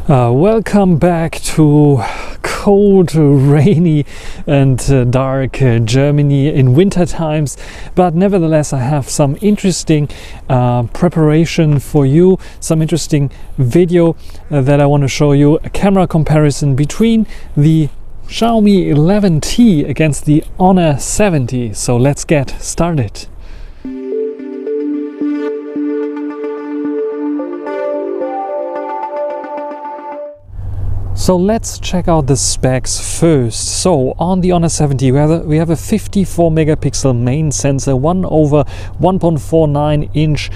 Welcome back to cold, rainy and dark Germany in winter times, but nevertheless I have some interesting preparation for you, some interesting video that I want to show you, a camera comparison between the Xiaomi 11T against the Honor 70. So let's get started. So let's check out the specs first. So on the Honor 70 we have a 54 megapixel main sensor, 1/1.49 inch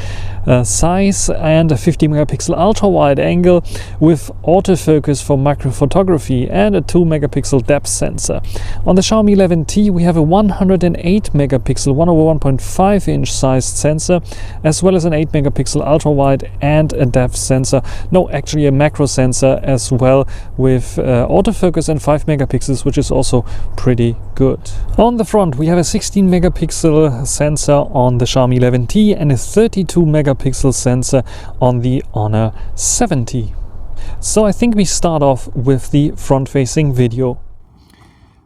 size, and a 50 megapixel ultra wide angle with autofocus for macro photography and a 2 megapixel depth sensor. On the Xiaomi 11T we have a 108 megapixel 1/1.5 inch sized sensor, as well as an 8 megapixel ultra wide and a depth sensor. No, actually a macro sensor as well, with autofocus and 5 megapixels, which is also pretty good. On the front we have a 16 megapixel sensor on the Xiaomi 11T and a 32 megapixel sensor on the Honor 70. So I think we start off with the front-facing video.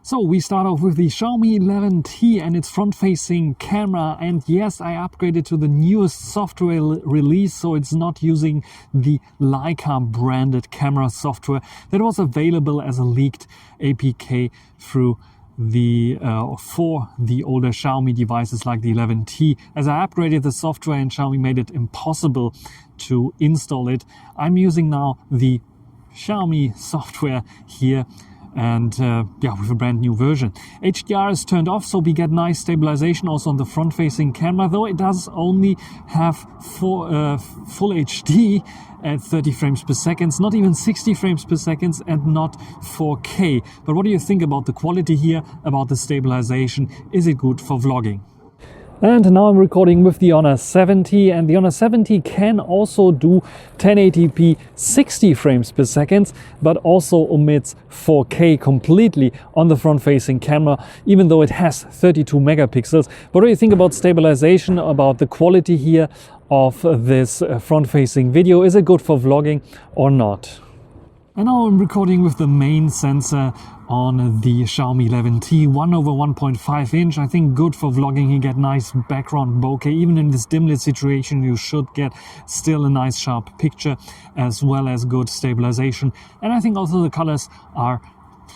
So we start off with the Xiaomi 11T and its front-facing camera, and yes, I upgraded to the newest software release, so it's not using the Leica branded camera software that was available as a leaked APK through the for the older Xiaomi devices like the 11T. As I upgraded the software and Xiaomi made it impossible to install it, I'm using now the Xiaomi software here, and with a brand new version. HDR is turned off, so we get nice stabilization also on the front-facing camera, though it does only have full HD at 30 frames per second, not even 60 frames per second, and not 4K. But what do you think about the quality here, about the stabilization? Is it good for vlogging? And now I'm recording with the Honor 70, and the Honor 70 can also do 1080p 60 frames per second, but also omits 4K completely on the front-facing camera, even though it has 32 megapixels. What do you think about stabilization, about the quality here of this front-facing video? Is it good for vlogging or not? And now I'm recording with the main sensor on the Xiaomi 11T, 1/1.5 inch. I think good for vlogging. You get nice background bokeh. Even in this dim lit situation, you should get still a nice sharp picture, as well as good stabilization. And I think also the colors are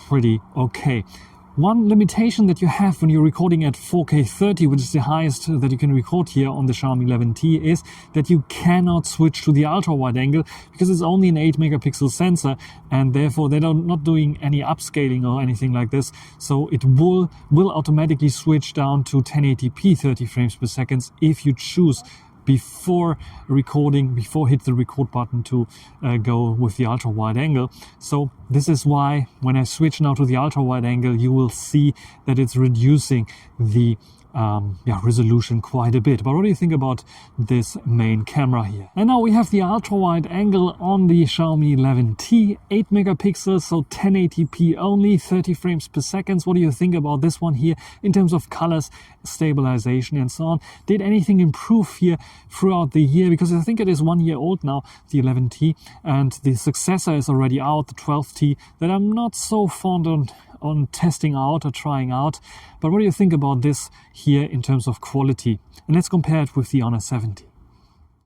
pretty okay. One limitation that you have when you're recording at 4K 30, which is the highest that you can record here on the Xiaomi 11T, is that you cannot switch to the ultra wide angle because it's only an 8 megapixel sensor, and therefore they're not doing any upscaling or anything like this. So it will automatically switch down to 1080p 30 frames per second if you choose before hit the record button to go with the ultra wide angle. So this is why when I switch now to the ultra wide angle, you will see that it's reducing the resolution quite a bit. But what do you think about this main camera here? And now we have the ultra wide angle on the Xiaomi 11T, 8 megapixels, so 1080p only, 30 frames per second. What do you think about this one here in terms of colors, stabilization and so on? Did anything improve here throughout the year? Because I think it is 1 year old now, the 11T, and the successor is already out, the 12T, that I'm not so fond on testing out or trying out. But what do you think about this here in terms of quality? And let's compare it with the Honor 70.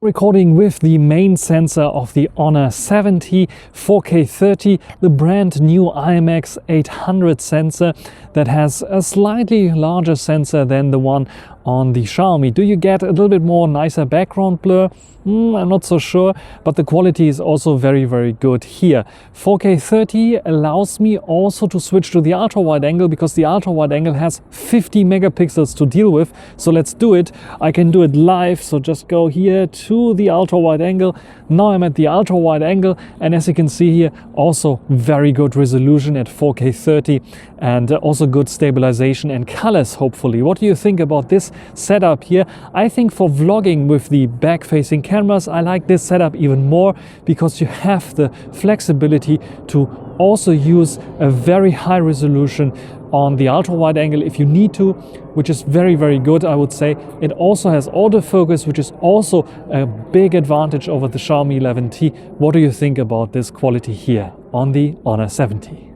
Recording with the main sensor of the Honor 70, 4K 30, the brand new IMX 800 sensor that has a slightly larger sensor than the one on the Xiaomi. Do you get a little bit more nicer background blur? I'm not so sure, but the quality is also very, very good here. 4K 30 allows me also to switch to the ultra wide angle, because the ultra wide angle has 50 megapixels to deal with. So let's do it. I can do it live. So just go here to the ultra wide angle. Now I'm at the ultra wide angle, and as you can see here, also very good resolution at 4K 30, and also good stabilization and colors, hopefully. What do you think about this setup here? I think for vlogging with the back-facing cameras, I like this setup even more, because you have the flexibility to also use a very high resolution on the ultra wide angle if you need to, which is very, very good, I would say. It also has autofocus, which is also a big advantage over the Xiaomi 11T. What do you think about this quality here on the Honor 70?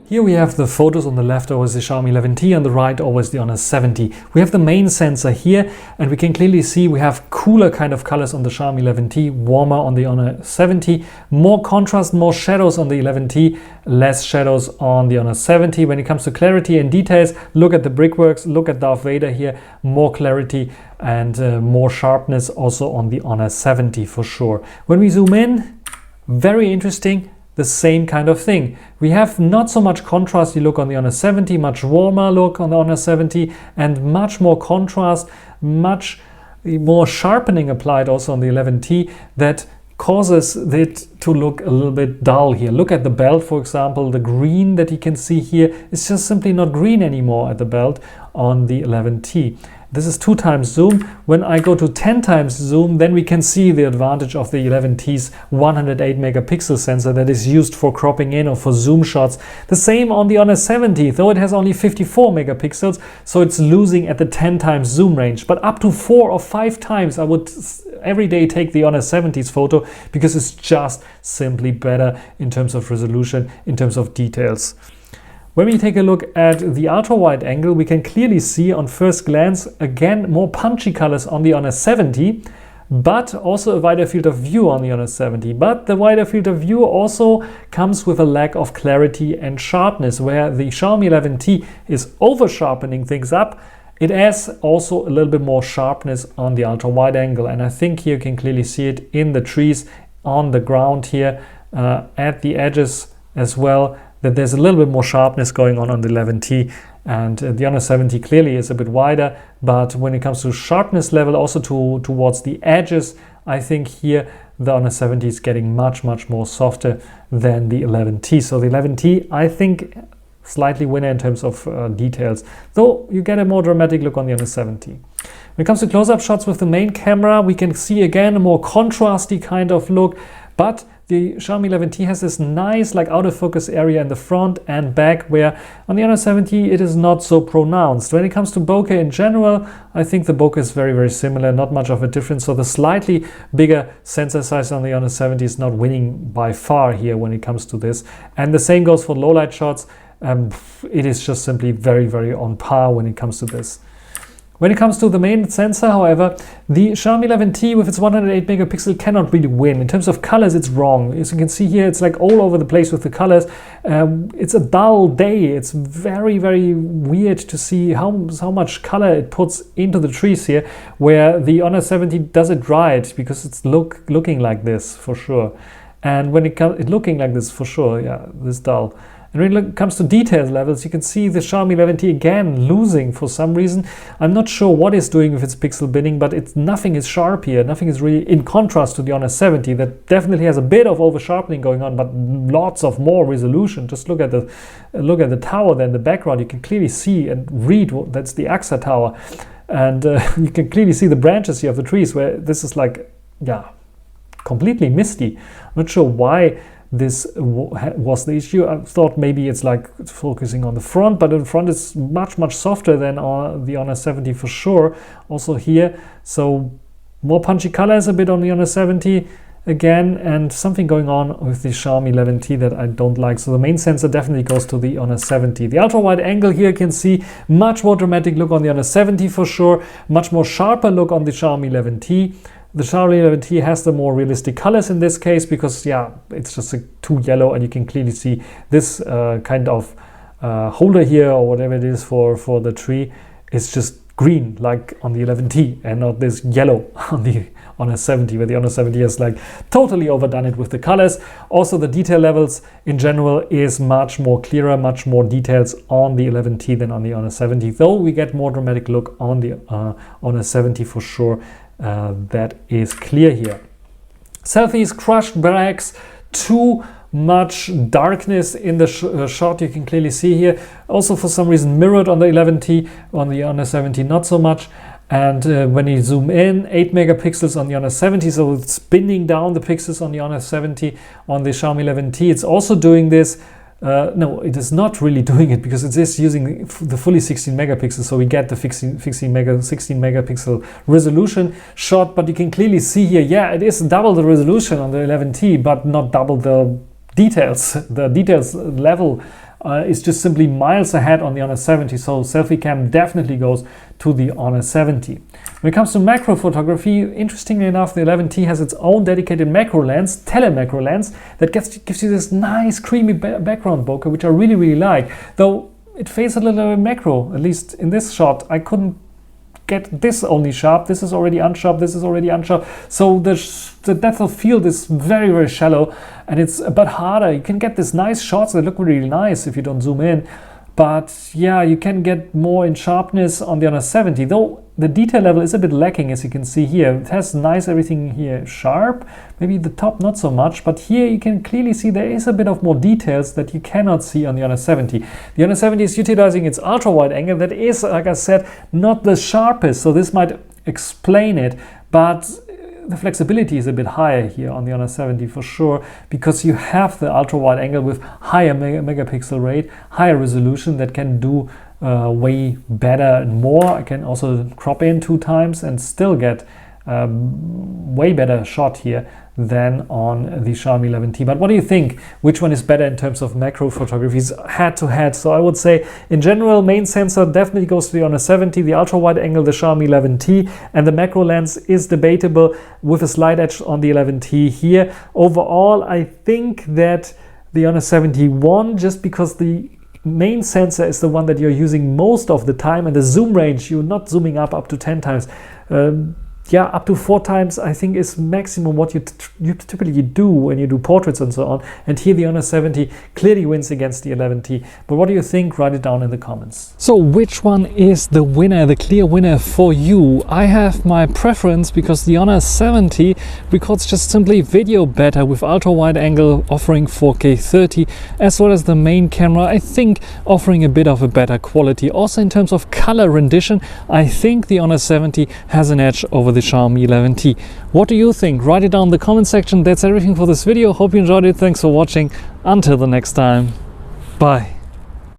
Here we have the photos. On the left always the Xiaomi 11T, on the right always the Honor 70. We have the main sensor here, and we can clearly see we have cooler kind of colors on the Xiaomi 11T, warmer on the Honor 70, more contrast, more shadows on the 11T, less shadows on the Honor 70. When it comes to clarity and details, look at the brickworks, look at Darth Vader here, more clarity and more sharpness also on the Honor 70 for sure. When we zoom in, very interesting. The same kind of thing. We have not so much contrasty look on the Honor 70, much warmer look on the Honor 70, and much more contrast, much more sharpening applied also on the 11T that causes it to look a little bit dull here. Look at the belt, for example. The green that you can see here is just simply not green anymore at the belt on the 11T. This is 2 times zoom. When I go to 10 times zoom, then we can see the advantage of the 11T's 108 megapixel sensor that is used for cropping in or for zoom shots. The same on the Honor 70, though it has only 54 megapixels, so it's losing at the 10 times zoom range. But up to 4 or 5 times I would every day take the Honor 70's photo because it's just simply better in terms of resolution, in terms of details. When we take a look at the ultra-wide angle, we can clearly see on first glance, again, more punchy colors on the Honor 70, but also a wider field of view on the Honor 70. But the wider field of view also comes with a lack of clarity and sharpness, where the Xiaomi 11T is over-sharpening things up. It has also a little bit more sharpness on the ultra-wide angle, and I think here you can clearly see it in the trees, on the ground here, at the edges as well, that there's a little bit more sharpness going on the 11T, and the Honor 70 clearly is a bit wider, but when it comes to sharpness level also towards the edges, I think here the Honor 70 is getting much much more than the 11T. So the 11T, I think, slightly winner in terms of details, though you get a more dramatic look on the Honor 70. When it comes to close-up shots with the main camera, we can see again a more contrasty kind of look, but the Xiaomi 11T has this nice like out of focus area in the front and back, where on the Honor 70 it is not so pronounced. When it comes to bokeh in general, I think the bokeh is very, very similar, not much of a difference. So the slightly bigger sensor size on the Honor 70 is not winning by far here when it comes to this. And the same goes for low light shots. It is just simply very, very on par when it comes to this. When it comes to the main sensor, however, the Xiaomi 11T with its 108 megapixel cannot really win. In terms of colors, it's wrong. As you can see here, it's like all over the place with the colors. It's a dull day. It's very, very weird to see how much color it puts into the trees here, where the Honor 70 does it right, because it's looking like this for sure. And when it comes looking like this for sure, yeah, this dull. And when it comes to details levels, you can see the Xiaomi 11T again losing for some reason. I'm not sure what it's doing with its pixel binning, but nothing is sharp here. Nothing is really in contrast to the Honor 70 that definitely has a bit of over sharpening going on, but lots of more resolution. Just look at the tower there in the background. You can clearly see and read that's the AXA tower, and you can clearly see the branches here of the trees, where this is like, yeah, completely misty. I'm not sure why this was the issue. I thought maybe it's like focusing on the front, but in front it's much softer than the Honor 70 for sure. Also here, so more punchy colors a bit on the Honor 70 again, and something going on with the Xiaomi 11T that I don't like. So the main sensor definitely goes to the Honor 70. The ultra wide angle here, you can see much more dramatic look on the Honor 70 for sure, much more sharper look on the Xiaomi 11T. The Xiaomi 11T has the more realistic colors in this case, because yeah, it's just too yellow, and you can clearly see this kind of holder here or whatever it is for the tree is just green like on the 11T, and not this yellow on the Honor 70, where the Honor 70 has like totally overdone it with the colors. Also the detail levels in general is much more clearer, much more details on the 11T than on the Honor 70, though we get more dramatic look on the Honor 70 for sure. That is clear here. Selfies, crushed blacks, too much darkness in the shot, you can clearly see here. Also for some reason mirrored on the 11T, on the Honor 70 not so much. And when you zoom in, 8 megapixels on the Honor 70, so it's spinning down the pixels on the Honor 70. On the Xiaomi 11T, it's also doing this. no, it is not really doing it, because it is using the fully 16 megapixels, so we get the 16 megapixel resolution shot. But you can clearly see here, yeah, it is double the resolution on the 11T, but not double the details. The details level is just simply miles ahead on the Honor 70, so selfie cam definitely goes to the Honor 70. When it comes to macro photography, interestingly enough, the 11T has its own dedicated macro lens, tele-macro lens, that gives you this nice creamy background bokeh, which I really like. Though it fades a little bit macro, at least in this shot. I couldn't get this only sharp, this is already unsharp, this is already unsharp. So the depth of field is very shallow, and it's a bit harder. You can get these nice shots that look really nice if you don't zoom in. But yeah, you can get more in sharpness on the Honor 70, though the detail level is a bit lacking, as you can see here. It has nice everything here sharp, maybe the top not so much, but here you can clearly see there is a bit of more details that you cannot see on the Honor 70. The Honor 70 is utilizing its ultra wide angle that is, like I said, not the sharpest, so this might explain it, but the flexibility is a bit higher here on the Honor 70 for sure, because you have the ultra wide angle with higher megapixel rate, higher resolution that can do way better and more. I can also crop in 2 times and still get way better shot here than on the Xiaomi 11T. But what do you think? Which one is better in terms of macro photographies head to head? So I would say in general, main sensor definitely goes to the Honor 70, the ultra wide angle the Xiaomi 11T, and the macro lens is debatable with a slight edge on the 11T here. Overall, I think that the Honor 70 won, just because the main sensor is the one that you're using most of the time, and the zoom range, you're not zooming up to 10 times. Yeah, up to 4 times I think is maximum what you typically do when you do portraits and so on. And here the Honor 70 clearly wins against the 11T. But what do you think? Write it down in the comments. So which one is the winner, the clear winner for you? I have my preference because the Honor 70 records just simply video better with ultra wide angle, offering 4K 30, as well as the main camera, I think, offering a bit of a better quality. Also in terms of color rendition, I think the Honor 70 has an edge over the Xiaomi 11T. What do you think? Write it down in the comment section. That's everything for this video. Hope you enjoyed it. Thanks for watching. Until the next time. Bye.